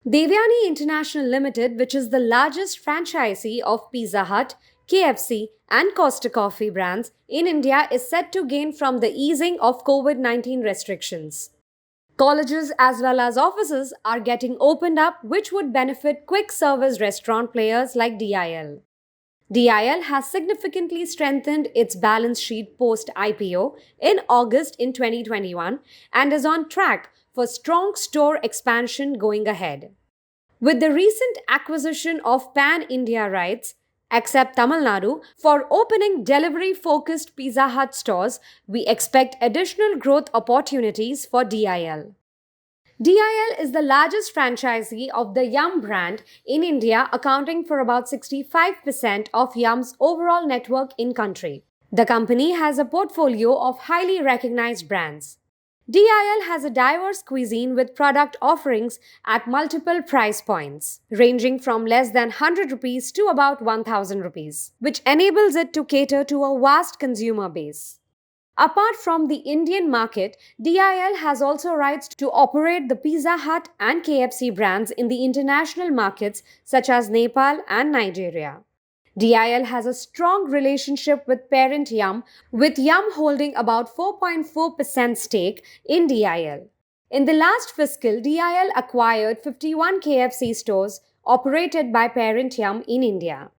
Devyani International Limited, which is the largest franchisee of Pizza Hut, KFC, and Costa Coffee brands in India, is set to gain from the easing of COVID-19 restrictions. Colleges as well as offices are getting opened up, which would benefit quick service restaurant players like DIL. DIL has significantly strengthened its balance sheet post IPO in August in 2021 and is on track for strong store expansion going ahead. With the recent acquisition of Pan India rights, except Tamil Nadu, for opening delivery focused Pizza Hut stores, we expect additional growth opportunities for DIL. DIL is the largest franchisee of the Yum brand in India, accounting for about 65% of Yum's overall network in country. The company has a portfolio of highly recognized brands. DIL has a diverse cuisine with product offerings at multiple price points, ranging from less than 100 rupees to about 1000 rupees, which enables it to cater to a vast consumer base. Apart from the Indian market, DIL has also rights to operate the Pizza Hut and KFC brands in the international markets such as Nepal and Nigeria. DIL has a strong relationship with parent Yum, with Yum holding about 4.4% stake in DIL. In the last fiscal, DIL acquired 51 KFC stores operated by parent Yum in India.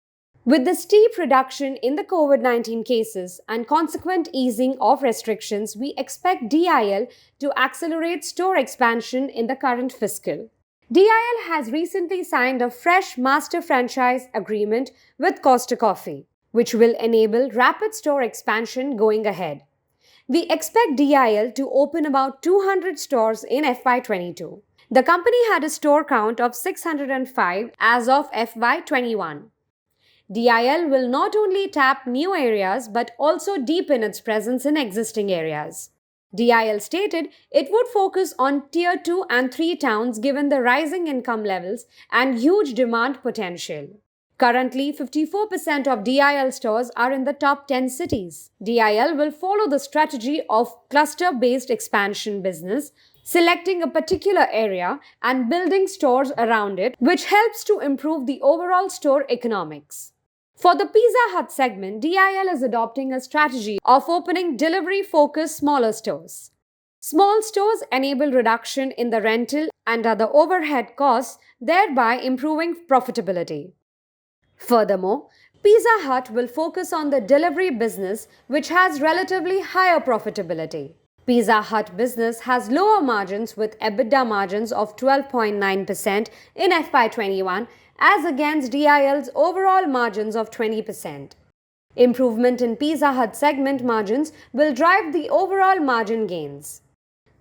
With the steep reduction in the COVID-19 cases and consequent easing of restrictions, we expect DIL to accelerate store expansion in the current fiscal. DIL has recently signed a fresh master franchise agreement with Costa Coffee, which will enable rapid store expansion going ahead. We expect DIL to open about 200 stores in FY22. The company had a store count of 605 as of FY21. DIL will not only tap new areas but also deepen its presence in existing areas. DIL stated it would focus on Tier 2 and 3 towns given the rising income levels and huge demand potential. Currently, 54% of DIL stores are in the top 10 cities. DIL will follow the strategy of cluster-based expansion business, selecting a particular area and building stores around it, which helps to improve the overall store economics. For the Pizza Hut segment, DIL is adopting a strategy of opening delivery-focused smaller stores. Small stores enable reduction in the rental and other overhead costs, thereby improving profitability. Furthermore, Pizza Hut will focus on the delivery business, which has relatively higher profitability. Pizza Hut business has lower margins with EBITDA margins of 12.9% in FY21 as against DIL's overall margins of 20%. Improvement in Pizza Hut segment margins will drive the overall margin gains.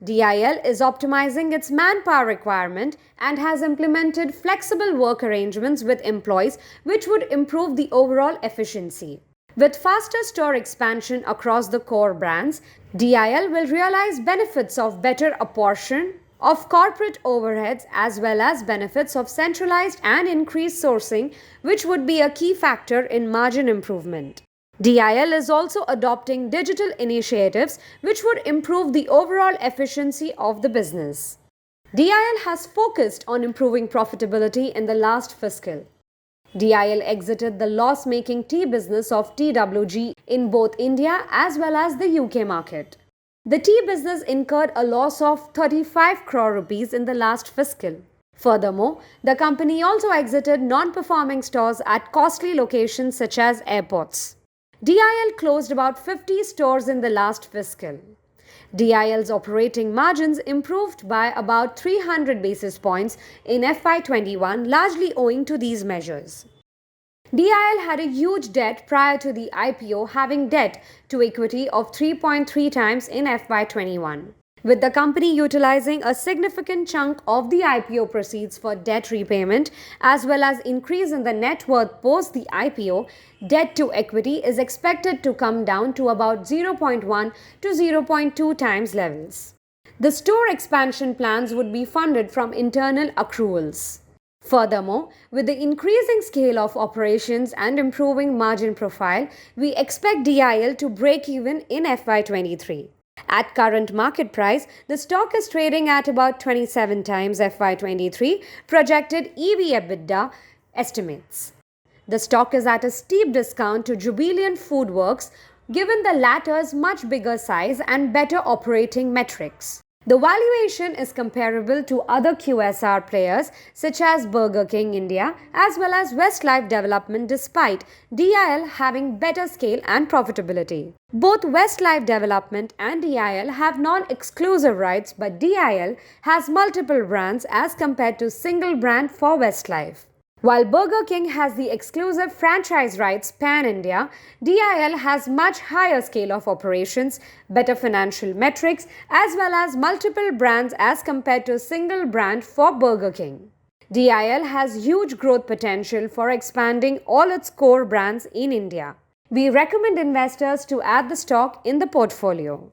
DIL is optimizing its manpower requirement and has implemented flexible work arrangements with employees, which would improve the overall efficiency. With faster store expansion across the core brands, DIL will realize benefits of better apportion of corporate overheads as well as benefits of centralized and increased sourcing, which would be a key factor in margin improvement. DIL is also adopting digital initiatives which would improve the overall efficiency of the business. DIL has focused on improving profitability in the last fiscal. DIL exited the loss-making tea business of TWG in both India as well as the UK market. The tea business incurred a loss of 35 crore rupees in the last fiscal. Furthermore, the company also exited non-performing stores at costly locations such as airports. DIL closed about 50 stores in the last fiscal. DIL's operating margins improved by about 300 basis points in FY21, largely owing to these measures. DIL had a huge debt prior to the IPO, having debt to equity of 3.3 times in FY21. With the company utilizing a significant chunk of the IPO proceeds for debt repayment as well as increase in the net worth post the IPO, debt to equity is expected to come down to about 0.1 to 0.2 times levels. The store expansion plans would be funded from internal accruals. Furthermore, with the increasing scale of operations and improving margin profile, we expect DIL to break even in FY23. At current market price, the stock is trading at about 27 times FY23 projected EV/EBITDA estimates. The stock is at a steep discount to Jubilant FoodWorks given the latter's much bigger size and better operating metrics. The valuation is comparable to other QSR players such as Burger King India as well as Westlife Development despite DIL having better scale and profitability. Both Westlife Development and DIL have non-exclusive rights, but DIL has multiple brands as compared to single brand for Westlife. While Burger King has the exclusive franchise rights pan-India, DIL has much higher scale of operations, better financial metrics, as well as multiple brands as compared to a single brand for Burger King. DIL has huge growth potential for expanding all its core brands in India. We recommend investors to add the stock in the portfolio.